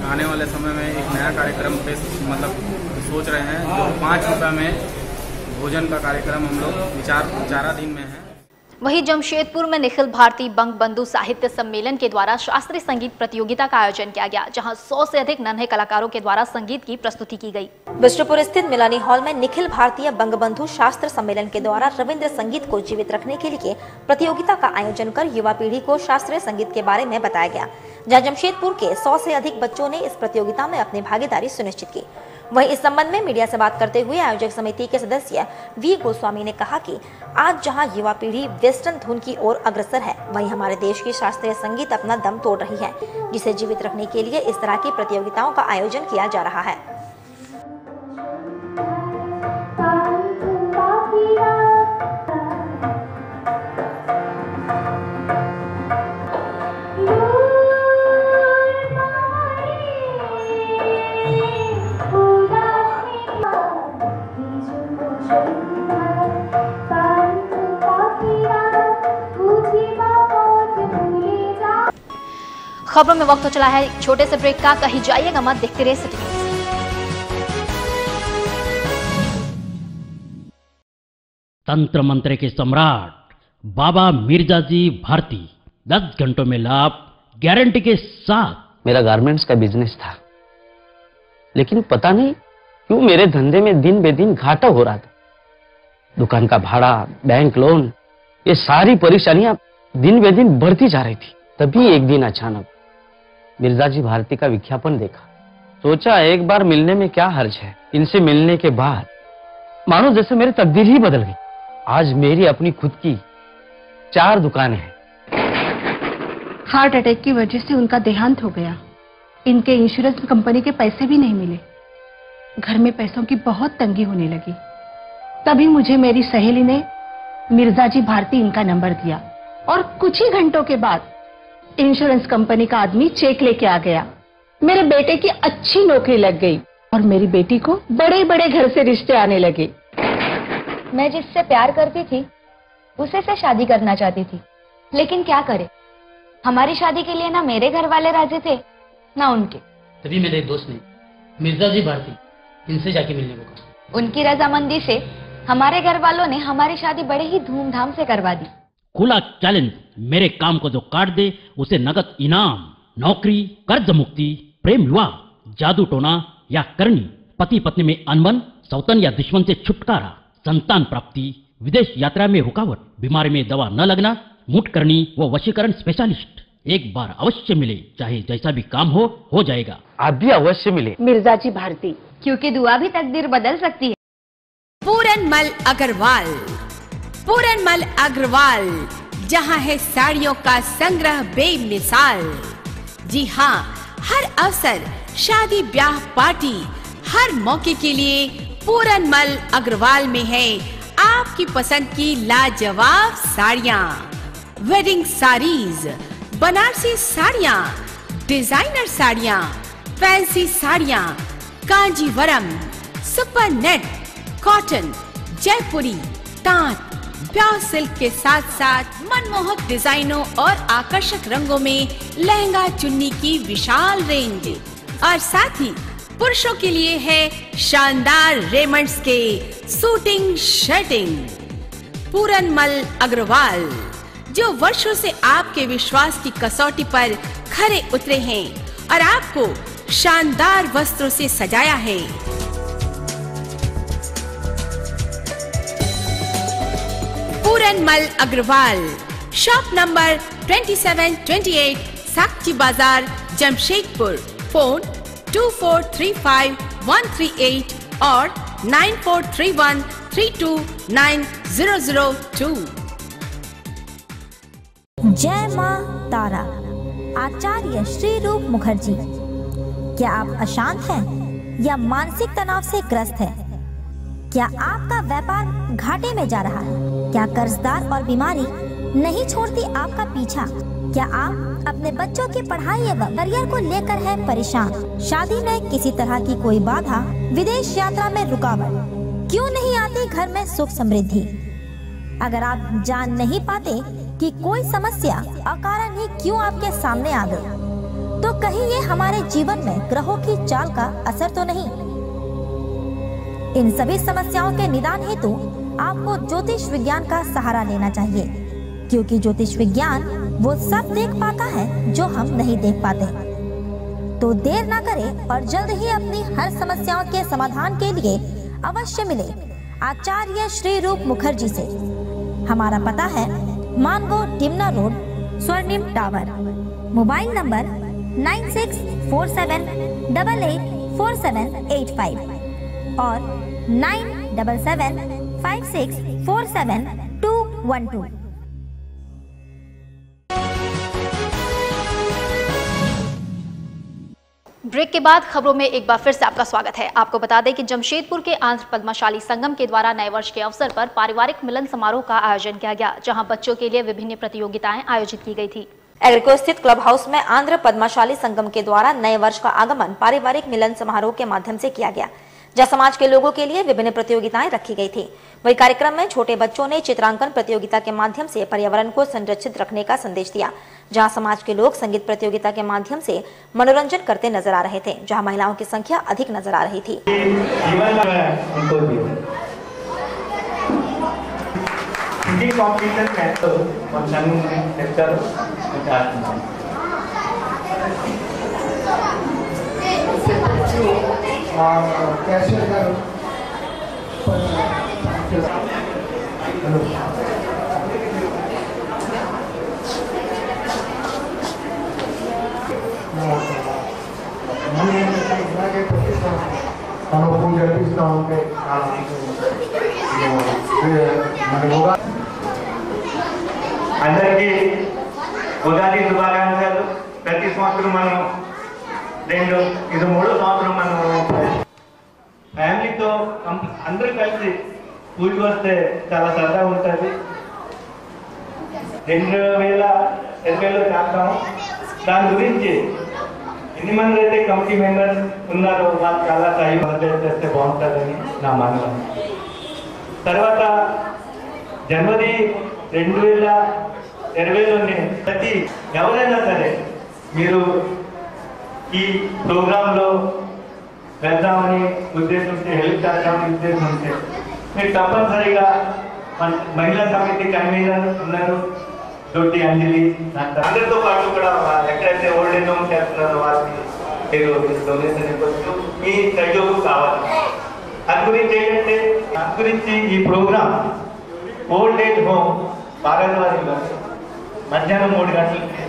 आने वाले समय में एक नया कार्यक्रम पे मतलब सोच रहे हैं, जो 5 रुपये में भोजन का कार्यक्रम हम लोग विचाराधीन में है। वहीं जमशेदपुर में निखिल भारती बंगबंधु साहित्य सम्मेलन के द्वारा शास्त्रीय संगीत प्रतियोगिता का आयोजन किया गया, जहां 100 से अधिक नन्हे कलाकारों के द्वारा संगीत की प्रस्तुति की गई। बिष्टुपुर स्थित मिलानी हॉल में निखिल भारतीय बंगबंधु शास्त्र सम्मेलन के द्वारा रविंद्र संगीत को जीवित रखने के लिए प्रतियोगिता का आयोजन कर युवा पीढ़ी को शास्त्रीय संगीत के बारे में बताया गया, जहाँ जमशेदपुर के 100 से अधिक बच्चों ने इस प्रतियोगिता में अपनी भागीदारी सुनिश्चित की। वहीं इस संबंध में मीडिया से बात करते हुए आयोजक समिति के सदस्य वी गोस्वामी ने कहा कि आज जहां युवा पीढ़ी वेस्टर्न धुन की ओर अग्रसर है, वहीं हमारे देश की शास्त्रीय संगीत अपना दम तोड़ रही है, जिसे जीवित रखने के लिए इस तरह की प्रतियोगिताओं का आयोजन किया जा रहा है। खबरों में वक्त हो चला है छोटे से ब्रेक का, कहीं जाइएगा मत, देखते रहिए सिटी न्यूज़। तंत्र मंत्र के सम्राट बाबा मिर्जाजी भारती 10 घंटों में लाभ गारंटी के साथ। मेरा गारमेंट्स का बिजनेस था, लेकिन पता नहीं क्यों मेरे धंधे में दिन बे दिन घाटा हो रहा था। दुकान का भाड़ा, बैंक लोन, ये सारी परेशानियां दिन बे दिन बढ़ती जा रही थी। तभी एक दिन अचानक मिर्जाजी भारती का विज्ञापन देखा, सोचा एक बार मिलने में क्या हर्ज है। इनसे मिलने के बाद मानो जैसे मेरी तकदीर ही बदल गई। आज मेरी अपनी खुद की 4 दुकानें हैं। हार्ट अटैक की वजह से उनका देहांत हो गया। इनके इंश्योरेंस कंपनी के पैसे भी नहीं मिले। घर में पैसों की बहुत तंगी होने लगी। तभी मुझे मेरी सहेली ने मिर्जाजी भारती इनका नंबर दिया और कुछ ही घंटों के बाद इंश्योरेंस कंपनी का आदमी चेक लेके आ गया। मेरे बेटे की अच्छी नौकरी लग गई और मेरी बेटी को बड़े बड़े घर से रिश्ते आने लगे। मैं जिससे प्यार करती थी उसे से शादी करना चाहती थी, लेकिन क्या करे, हमारी शादी के लिए ना मेरे घर वाले राजी थे ना उनके। तभी मेरे दोस्त ने मिर्जाजी भारती इनसे जाके मिलने को कहा। उनकी रजामंदी से हमारे घर वालों ने हमारी शादी बड़े ही धूमधाम से करवा दी। खुला चैलेंज, मेरे काम को जो काट दे उसे नगद इनाम, नौकरी, कर्ज मुक्ति, प्रेम विवाह, जादू टोना या करनी, पति पत्नी में अनबन, सौतन या दुश्मन से छुटकारा, संतान प्राप्ति, विदेश यात्रा में रुकावट, बीमारी में दवा न लगना, मुठ करनी व वशीकरण स्पेशलिस्ट। एक बार अवश्य मिले, चाहे जैसा भी काम हो जाएगा। आप भी अवश्य मिले मिर्जाजी भारती, क्योंकि दुआ भी तकदीर बदल सकती है। पूरनमल अग्रवाल, पूरनमल अग्रवाल, जहां है साड़ियों का संग्रह बेमिसाल। जी हाँ, हर अवसर, शादी, ब्याह, पार्टी, हर मौके के लिए पूरनमल अग्रवाल में है आपकी पसंद की लाजवाब साड़ियाँ। वेडिंग साड़ीज, बनारसी साड़ियाँ, डिजाइनर साड़ियाँ, फैंसी साड़ियाँ, कांजीवरम, सुपर नेट, कॉटन, जयपुरी, तांत, प्योर सिल्क के साथ साथ मनमोहक डिजाइनों और आकर्षक रंगों में लहंगा चुन्नी की विशाल रेंज। और साथ ही पुरुषों के लिए है शानदार रेमंड्स के सूटिंग शर्टिंग। पूरनमल अग्रवाल, जो वर्षों से आपके विश्वास की कसौटी पर खरे उतरे हैं और आपको शानदार वस्त्रों से सजाया है। पूरनमल अग्रवाल, शॉप नंबर 2728, साक्षी बाजार, जमशेदपुर। फोन 2435-138 और 9431329002। जय मां तारा, आचार्य श्री रूप मुखर्जी। क्या आप अशांत हैं या मानसिक तनाव से ग्रस्त हैं? क्या आपका व्यापार घाटे में जा रहा है? क्या कर्जदार और बीमारी नहीं छोड़ती आपका पीछा? क्या आप अपने बच्चों की पढ़ाई एवं करियर को लेकर हैं परेशान? शादी में किसी तरह की कोई बाधा, विदेश यात्रा में रुकावट, क्यों नहीं आती घर में सुख समृद्धि? अगर आप जान नहीं पाते कि कोई समस्या अकारण ही क्यों आपके सामने आ गई, तो कहीं ये हमारे जीवन में ग्रहों की चाल का असर तो नहीं? इन सभी समस्याओं के निदान हेतु आपको ज्योतिष विज्ञान का सहारा लेना चाहिए। क्योंकि ज्योतिष विज्ञान वो सब देख पाता है जो हम नहीं देख पाते। तो देर ना करें और जल्द ही अपनी हर समस्याओं के समाधान के लिए अवश्य मिले आचार्य श्री रूप मुखर्जी से। हमारा पता है मानगो टिमना रोड, स्वर्णिम टावर। मोबाइल नंबर 9647884785 और 9775647212। ब्रेक के बाद खबरों में एक बार फिर से आपका स्वागत है। आपको बता दें कि जमशेदपुर के आंध्र पद्मशाली संगम के द्वारा नए वर्ष के अवसर पर पारिवारिक मिलन समारोह का आयोजन किया गया, जहां बच्चों के लिए विभिन्न प्रतियोगिताएं आयोजित की गई थी। एग्रीको स्थित क्लब हाउस में आंध्र पद्मशाली संगम के द्वारा नए वर्ष का आगमन पारिवारिक मिलन समारोह के माध्यम से किया गया, जहां समाज के लोगों के लिए विभिन्न प्रतियोगिताएं रखी गई थी। वही कार्यक्रम में छोटे बच्चों ने चित्रांकन प्रतियोगिता के माध्यम से पर्यावरण को संरक्षित रखने का संदेश दिया, जहां समाज के लोग संगीत प्रतियोगिता के माध्यम से मनोरंजन करते नजर आ रहे थे, जहां महिलाओं की संख्या अधिक नजर आ रही थी। कैसे అందరికీ ఉగాది శుభాకాంక్షలు। ప్రతి సంవత్సరం మనం ఇది మూడో సంవత్సరం మనం ఫ్యామిలీతో అందరూ కలిసి పూజకి వస్తే చాలా సరదాగా ఉంటుంది। 2020లో చేస్తాము। దాని గురించి ఎన్ని మంది అయితే కమిటీ మెంబర్స్ ఉన్నారో వాళ్ళు చాలా సహాయం చేస్తే బాగుంటుందని నా మనవి। తర్వాత జనవరి 2020లోనే ప్రతి ఎవరైనా సరే మీరు ఈ ప్రోగ్రాంలో వెళ్దామని ఉద్దేశం ఉంటే, హెల్ప్ చేద్దామని ఉద్దేశం ఉంటే మీరు తప్పనిసరిగా మహిళా సమితి కన్వీనర్ ఉన్నారు దొడ్డి అంజలి, అందరితో పాటు కూడా ఎక్కడైతే ఓల్డ్ ఏజ్ హోమ్ చేస్తున్నారో వారికి మీరు డొనేషన్ ఇవ్వచ్చు, మీ సహయోగం కావాలి। అది గురించి ఈ ప్రోగ్రామ్ ఓల్డ్ ఏజ్ హోమ్ బారాద్వారిలో మధ్యాహ్నం 3 గంటలకి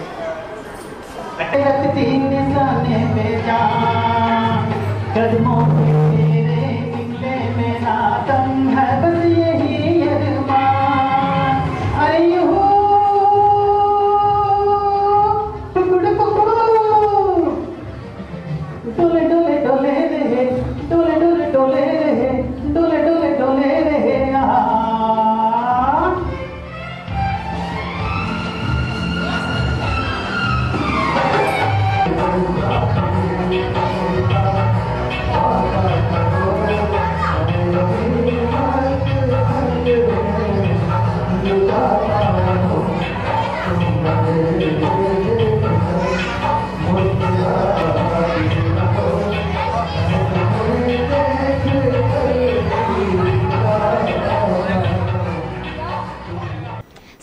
कदमों पे तेरे निकले मेरा दम है, बस यही अरमान। आई हो टुकड़ डोले डोले डोले रहे, डोले डोले डोले रहे, डोले डोले डोले रहे।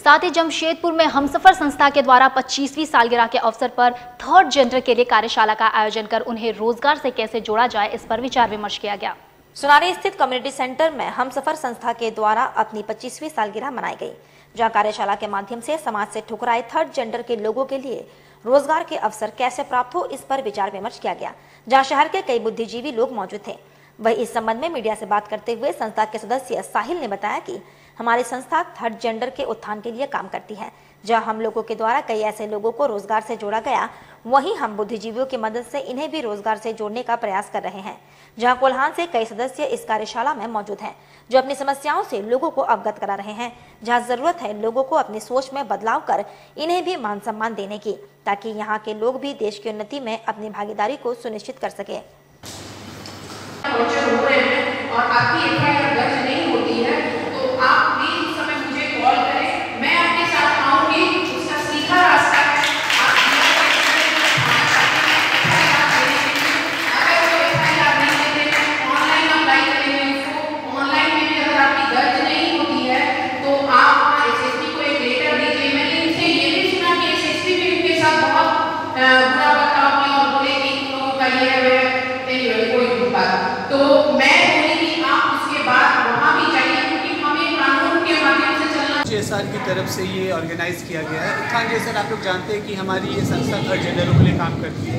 साथ ही जमशेदपुर में हमसफर संस्था के द्वारा 25वीं सालगिरह के अवसर पर थर्ड जेंडर के लिए कार्यशाला का आयोजन कर उन्हें रोजगार से कैसे जोड़ा जाए, इस पर विचार विमर्श किया गया। सुनारी स्थित कम्युनिटी सेंटर में हमसफर संस्था के द्वारा अपनी 25वीं सालगिरह मनाई गई, जहां कार्यशाला के माध्यम से समाज से ठुकराए थर्ड जेंडर के लोगों के लिए रोजगार के अवसर कैसे प्राप्त हो, इस पर विचार विमर्श किया गया, जहां शहर के कई बुद्धिजीवी लोग मौजूद थे। वही इस संबंध में मीडिया से बात करते हुए संस्था के सदस्य साहिल ने बताया कि हमारी संस्था थर्ड जेंडर के उत्थान के लिए काम करती है, जहां हम लोगों के द्वारा कई ऐसे लोगों को रोजगार से जोड़ा गया, वहीं हम बुद्धिजीवियों की मदद से इन्हें भी रोजगार से जोड़ने का प्रयास कर रहे हैं। जहां कोल्हान से कई सदस्य इस कार्यशाला में मौजूद हैं, जो अपनी समस्याओं से लोगों को अवगत करा रहे हैं, जहां जरूरत है लोगों को अपनी सोच में बदलाव कर इन्हें भी मान सम्मान देने की, ताकि यहाँ के लोग भी देश की उन्नति में अपनी भागीदारी को सुनिश्चित कर सके। और आपकी एफआईआर दर्ज नहीं होती है तो आप प्लीज उस समय मुझे कॉल करें, मैं आपके साथ आऊंगी। उसका सीधा रास्ता है, अगर वो एफआईआर नहीं देते हैं ऑनलाइन अप्लाई करेंगे उसको। ऑनलाइन में भी अगर आपकी दर्ज नहीं होती है तो आप एसएसपी को एक लेटर दीजिए सर की तरफ से ये ऑर्गेनाइज़ किया गया है। उत्थान जय सर, आप लोग जानते हैं कि हमारी ये संस्था थर्ड जेंडरों के लिए काम करती है।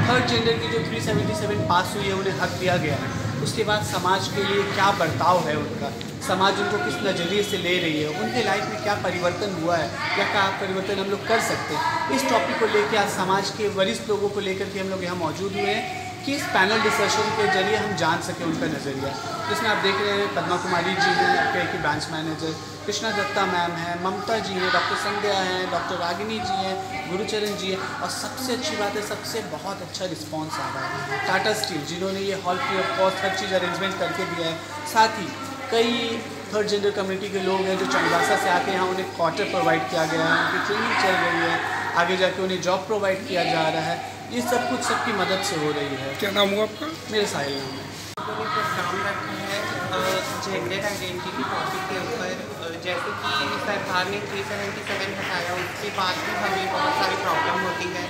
थर्ड जेंडर की जो 377 पास हुई है, उन्हें हक दिया गया है। उसके बाद समाज के लिए क्या बर्ताव है उनका, समाज उनको किस नज़रिए से ले रही है, उनके लाइफ में क्या परिवर्तन हुआ है या क्या परिवर्तन हम लोग कर सकते हैं, इस टॉपिक को लेकर आज समाज के वरिष्ठ लोगों को लेकर के हम लोग यहाँ मौजूद हुए हैं कि इस पैनल डिस्कशन के जरिए हम जान सकें उनका नज़रिया। जिसमें आप देख रहे हैं पद्मा कुमारी जी हैं, आपके की branch manager, Krishna Datta ma'am हैं, ममता जी हैं, डॉक्टर संध्या हैं, डॉक्टर रागिनी जी हैं, गुरुचरण जी हैं, और सबसे अच्छी बात है, सबसे बहुत अच्छा रिस्पॉन्स आ रहा है टाटा स्टील, जिन्होंने ये hall free of cost her cheese arrangement करके दिया है। साथ ही कई थर्ड जेंडर कम्युनिटी के लोग हैं जो चंदासा से आके यहाँ उन्हें क्वार्टर प्रोवाइड किया गया है, उनकी ट्रेनिंग चल रही है, आगे जाके उन्हें जॉब प्रोवाइड किया जा रहा है। ये सब कुछ सबकी मदद से हो रही है। क्या नाम हुआ आपका? मेरा साहिल नाम है। उन्होंने प्रोग्राम रखा है जेंडर आइडेंटिटी टॉपिक के ऊपर। जैसे कि सरकार ने 377 हटाया, उसके बाद भी हमें बहुत सारी प्रॉब्लम होती है।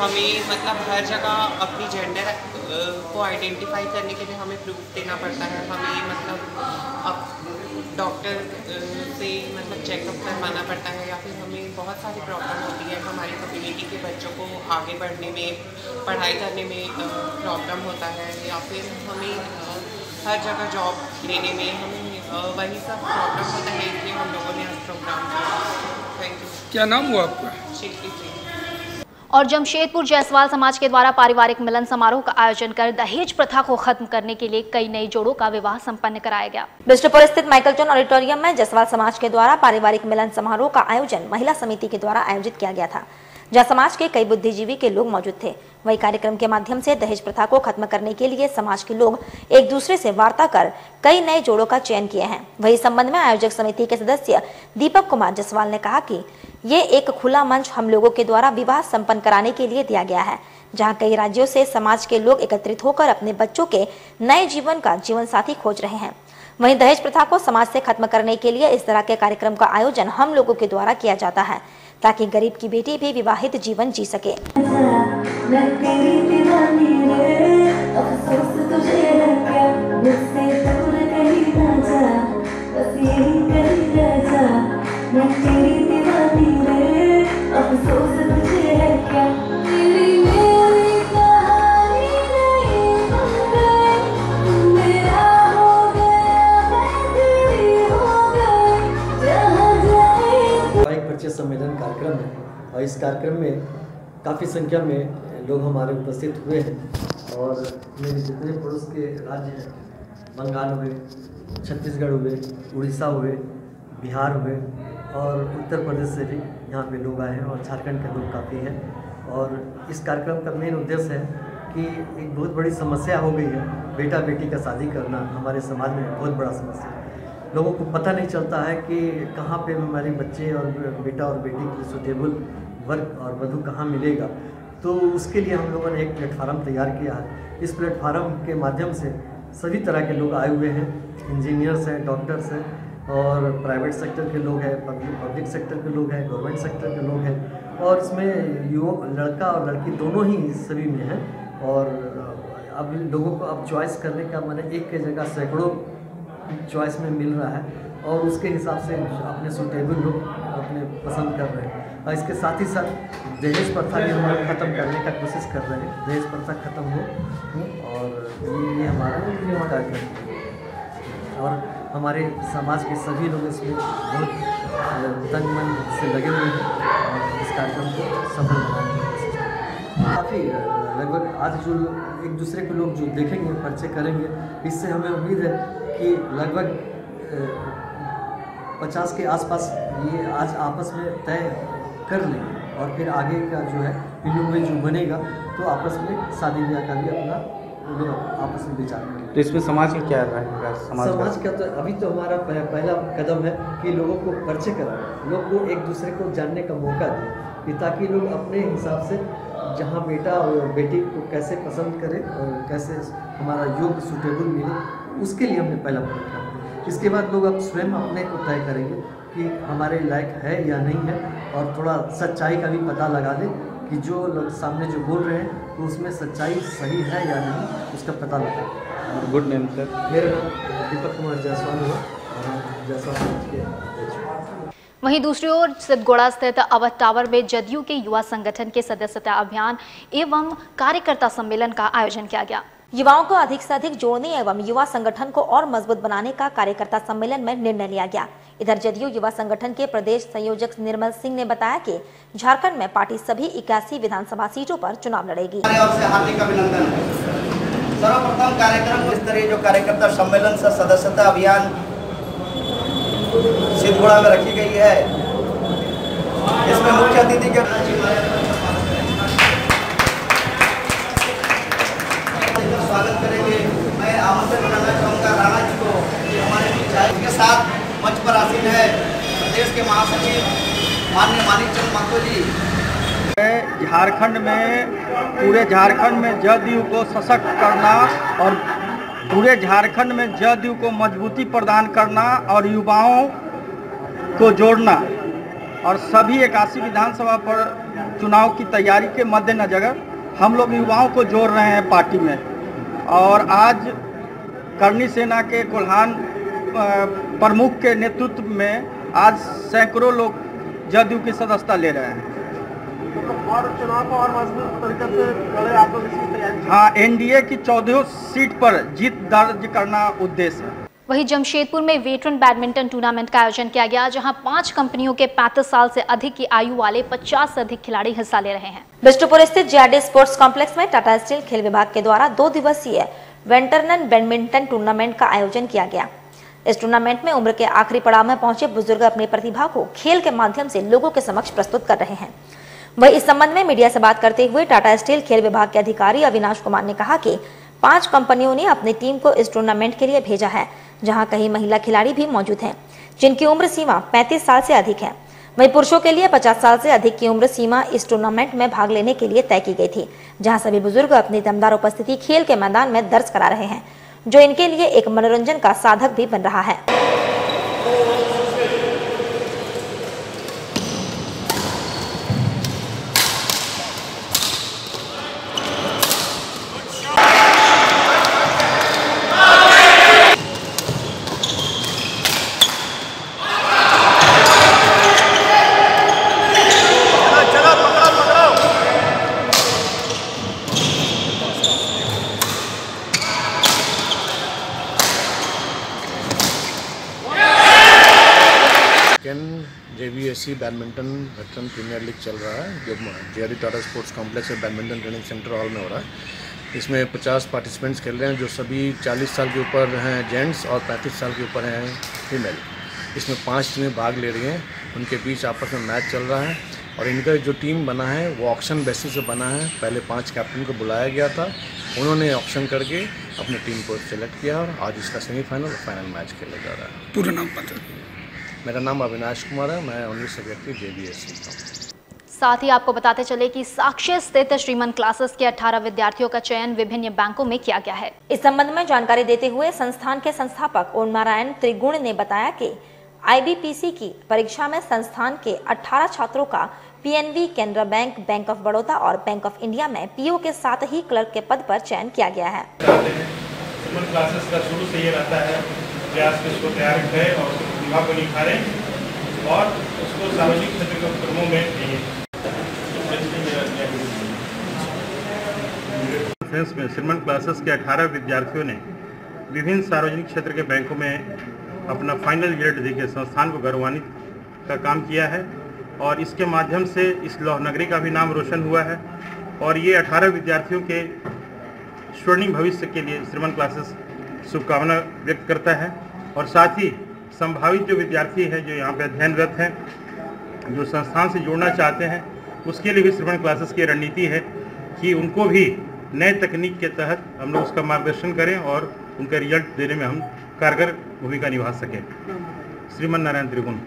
हमें मतलब हर जगह अपनी जेंडर को आइडेंटिफाई करने के लिए हमें प्रूफ देना पड़ता है। हमें मतलब अब डॉक्टर से मतलब चेकअप करवाना पड़ता है, या फिर हमें बहुत सारी प्रॉब्लम होती है। हमारी कम्युनिटी के बच्चों को आगे बढ़ने में, पढ़ाई करने में प्रॉब्लम होता है, या फिर हमें हर जगह जॉब लेने में हमें वही सब प्रॉब्लम होता है। इसलिए हम लोगों ने आज प्रोग्राम किया। Thank you. क्या नाम हुआ आपका? शिल्पी जी। और जमशेदपुर जायसवाल समाज के द्वारा पारिवारिक मिलन समारोह का आयोजन कर दहेज प्रथा को खत्म करने के लिए कई नए जोड़ों का विवाह संपन्न कराया गया। बिष्टुपुर स्थित माइकल जॉन ऑडिटोरियम में जायसवाल समाज के द्वारा पारिवारिक मिलन समारोह का आयोजन महिला समिति के द्वारा आयोजित किया गया था, जहां समाज के कई बुद्धिजीवी के लोग मौजूद थे। वही कार्यक्रम के माध्यम से दहेज प्रथा को खत्म करने के लिए समाज के लोग एक दूसरे से वार्ता कर कई नए जोड़ों का चयन किए हैं। वही संबंध में आयोजक समिति के सदस्य दीपक कुमार जायसवाल ने कहा कि ये एक खुला मंच हम लोगों के द्वारा विवाह संपन्न कराने के लिए दिया गया है, जहां कई राज्यों से समाज के लोग एकत्रित होकर अपने बच्चों के नए जीवन का जीवन साथी खोज रहे हैं। वहीं दहेज प्रथा को समाज से खत्म करने के लिए इस तरह के कार्यक्रम का आयोजन हम लोगों के द्वारा किया जाता है, ताकि गरीब की बेटी भी विवाहित जीवन जी सके। सम्मेलन कार्यक्रम है, और इस कार्यक्रम में काफ़ी संख्या में लोग हमारे उपस्थित हुए हैं। और मेरे जितने पड़ोस के राज्य हैं, बंगाल हुए, छत्तीसगढ़ हुए, उड़ीसा हुए, बिहार हुए, और उत्तर प्रदेश से भी यहाँ पे लोग आए हैं, और झारखंड के लोग काफ़ी हैं। और इस कार्यक्रम का मेन उद्देश्य है कि एक बहुत बड़ी समस्या हो गई है, बेटा बेटी का शादी करना हमारे समाज में बहुत बड़ा समस्या है। लोगों को पता नहीं चलता है कि कहाँ पे हमारे बच्चे और बेटा और बेटी की सुटेबल वर्क और वधू कहाँ मिलेगा। तो उसके लिए हम लोगों ने एक प्लेटफार्म तैयार किया है। इस प्लेटफार्म के माध्यम से सभी तरह के लोग आए हुए हैं, इंजीनियर्स हैं, डॉक्टर्स हैं, और प्राइवेट सेक्टर के लोग हैं, पब्लिक सेक्टर के लोग हैं, गवर्नमेंट सेक्टर के लोग हैं, और इसमें युवक लड़का और लड़की दोनों ही सभी में हैं। और अब लोगों को अब चॉइस करने का मैंने एक के जगह सैकड़ों चॉइस में मिल रहा है, और उसके हिसाब से अपने सूटेबल लोग अपने पसंद कर रहे हैं। और इसके साथ ही साथ दहेज प्रथा भी हम लोग ख़त्म करने का कोशिश कर रहे हैं। दहेज प्रथा ख़त्म हो, और ये हमारा कार्यक्रम है। और हमारे समाज के सभी लोग इसमें बहुत तन मन से लगे हुए हैं, और इस कार्यक्रम को सफल बनाने की कोशिश काफ़ी लगभग आज जो एक दूसरे को लोग जो देखेंगे, परिचय करेंगे, इससे हमें उम्मीद है कि लगभग 50 के आसपास ये आज आपस में तय कर लेंगे, और फिर आगे का जो है इन लोगों में जो बनेगा तो आपस में शादी ब्याह का भी अपना लोग आपस में विचार करेंगे। तो इसमें समाज का क्या रहेगा? समाज का तो अभी तो हमारा पहला कदम है कि लोगों को परिचय कराना, लोग को एक दूसरे को जानने का मौका दें, ताकि लोग अपने हिसाब से जहाँ बेटा और बेटी को कैसे पसंद करें और कैसे हमारा योग्य सूटेबल मिले, उसके लिए हमने पहला पॉइंट रखा। इसके बाद लोग अब स्वयं अपने को तय करेंगे कि हमारे लायक है या नहीं है, और थोड़ा सच्चाई का भी पता लगा दें कि जो लोग सामने जो बोल रहे हैं तो उसमें सच्चाई सही है या नहीं, उसका पता लगा। Good name sir? मेरा नाम दीपक कुमार जायसवाल हुआ, और जायसवाल समाज के। वहीं दूसरी ओर सिद्धगोड़ा स्थित अवध टावर में जदयू के युवा संगठन के सदस्यता अभियान एवं कार्यकर्ता सम्मेलन का आयोजन किया गया। युवाओं को अधिक से अधिक जोड़ने एवं युवा संगठन को और मजबूत बनाने का कार्यकर्ता सम्मेलन में निर्णय लिया गया। इधर जदयू युवा संगठन के प्रदेश संयोजक निर्मल सिंह ने बताया कि झारखंड में पार्टी सभी 81 विधानसभा सीटों पर चुनाव लड़ेगी। हार्दिक अभिनंदन। सर्वप्रथम कार्यक्रम स्तरीय जो कार्यकर्ता सम्मेलन से सदस्यता अभियान सिद्धगोड़ा में रखी गई है, इसमें मुख्य अतिथि के स्वागत करेंगे। मैं आमंत्रण करना चाहूँगा राणा जी को कि हमारे बीच आए। इसके साथ मंच पर आसीन है प्रदेश के महासचिव माननीय मानिकचंद महतो जी। झारखंड में पूरे झारखंड में जदयू को सशक्त करना और पूरे झारखंड में जदयू को मजबूती प्रदान करना और युवाओं को जोड़ना और सभी 81 विधानसभा पर चुनाव की तैयारी के मद्देनजर हम लोग युवाओं को जोड़ रहे हैं पार्टी में। और आज करनी सेना के कोल्हान प्रमुख के नेतृत्व में आज सैकड़ों लोग जदयू की सदस्यता ले रहे हैं। और चुनाव को और मजबूत तरीके से लड़े आप लोग इसकी तैयारी? हाँ, एनडीए की 14 सीट पर जीत दर्ज करना उद्देश्य है। वहीं जमशेदपुर में वेटरन बैडमिंटन टूर्नामेंट का आयोजन किया गया, जहां 5 कंपनियों के 35 साल से अधिक की आयु वाले 50 से अधिक खिलाड़ी हिस्सा ले रहे हैं। बिष्टुपुर स्थित जेआरडी स्पोर्ट्स कॉम्प्लेक्स में टाटा स्टील खेल विभाग के द्वारा 2 दिवसीय वेटरन बैडमिंटन टूर्नामेंट का आयोजन किया गया। इस टूर्नामेंट में उम्र के आखिरी पड़ाव में पहुंचे बुजुर्ग अपनी प्रतिभा को खेल के माध्यम से लोगों के समक्ष प्रस्तुत कर रहे हैं। वही इस संबंध में मीडिया से बात करते हुए टाटा स्टील खेल विभाग के अधिकारी अविनाश कुमार ने कहा कि 5 कंपनियों ने अपनी टीम को इस टूर्नामेंट के लिए भेजा है, जहां कई महिला खिलाड़ी भी मौजूद हैं, जिनकी उम्र सीमा 35 साल से अधिक है। वहीं पुरुषों के लिए 50 साल से अधिक की उम्र सीमा इस टूर्नामेंट में भाग लेने के लिए तय की गई थी, जहां सभी बुजुर्ग अपनी दमदार उपस्थिति खेल के मैदान में दर्ज करा रहे हैं, जो इनके लिए एक मनोरंजन का साधक भी बन रहा है। जेबीएससी बैडमिंटन वेटरन प्रीमियर लीग चल रहा है, जो जेआरडी टाटा स्पोर्ट्स कॉम्प्लेक्स है बैडमिंटन ट्रेनिंग सेंटर हॉल में हो रहा है। इसमें 50 पार्टिसिपेंट्स खेल रहे हैं, जो सभी 40 साल के ऊपर हैं जेंट्स और 35 साल के ऊपर हैं फीमेल। इसमें 5 टीमें भाग ले रही हैं, उनके बीच आपस में मैच चल रहा है। और इनका जो टीम बना है वो ऑक्शन बेसिस से बना है। पहले 5 कैप्टन को बुलाया गया था, उन्होंने ऑक्शन करके अपनी टीम को सेलेक्ट किया और आज इसका सेमीफाइनल और फाइनल मैच खेला जा रहा है। पूरा नाम पता? मेरा नाम अविनाश कुमार है, मैं ओनली सेक्रेटरी जेबीएससी का। साथ ही आपको बताते चले कि साक्ष्य स्थित श्रीमन क्लासेस के 18 विद्यार्थियों का चयन विभिन्न बैंकों में किया गया है। इस संबंध में जानकारी देते हुए संस्थान के संस्थापक ओम नारायण त्रिगुण ने बताया कि आईबीपीसी की परीक्षा में संस्थान के 18 छात्रों का PNB, Canara bank, bank of Baroda और बैंक ऑफ इंडिया में पीओ के साथ ही क्लर्क के पद पर चयन किया गया है। श्रीमन क्लासेस का शुरू से ये रहता है प्रयास के उसको तैयार करें और प्रतिभा को निखारें और उसको सार्वजनिक क्षेत्र के उपक्रमों में में श्रीमन क्लासेस के 18 विद्यार्थियों ने विभिन्न सार्वजनिक क्षेत्र के बैंकों में अपना फाइनल रिजल्ट देकर संस्थान को गौरवान्वित का काम किया है और इसके माध्यम से इस लौह नगरी का भी नाम रोशन हुआ है। और ये 18 विद्यार्थियों के स्वर्णिम भविष्य के लिए श्रीमन क्लासेस शुभकामना व्यक्त करता है। और साथ ही संभावित जो विद्यार्थी हैं जो यहाँ पे अध्ययनरत हैं, जो संस्थान से जुड़ना चाहते हैं, उसके लिए भी श्रीमन क्लासेस की रणनीति है कि उनको भी नए तकनीक के तहत हम लोग उसका मार्गदर्शन करें और उनका रिजल्ट देने में हम कारगर भूमिका निभा सकें। श्रीमन नारायण त्रिगुण।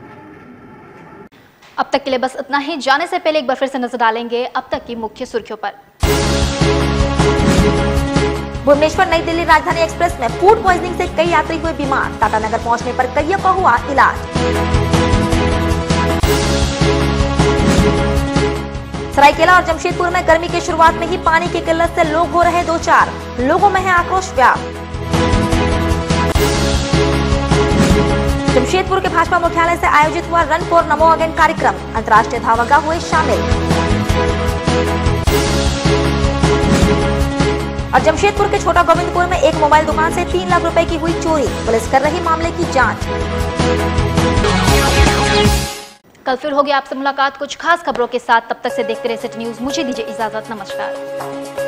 अब तक के लिए बस इतना ही। जाने से पहले एक बार फिर से नजर डालेंगे अब तक की मुख्य सुर्खियों पर। भुवनेश्वर नई दिल्ली राजधानी एक्सप्रेस में फूड पॉइजनिंग से कई यात्री हुए बीमार। टाटानगर पहुंचने पर कईयों का हुआ इलाज। सरायकेला और जमशेदपुर में गर्मी की शुरुआत में ही पानी की किल्लत से लोग हो रहे 2-4, लोगों में है आक्रोश व्याप्त। जमशेदपुर के भाजपा मुख्यालय से आयोजित हुआ रन फॉर नमो अगेन कार्यक्रम, अंतर्राष्ट्रीय धावक हुए शामिल। और जमशेदपुर के छोटा गोविंदपुर में एक मोबाइल दुकान से 3 लाख रुपए की हुई चोरी, पुलिस कर रही मामले की जांच। कल फिर होगी आपसे मुलाकात कुछ खास खबरों के साथ, तब तक से देखते रहे सिटी न्यूज। मुझे दीजिए इजाजत, नमस्कार।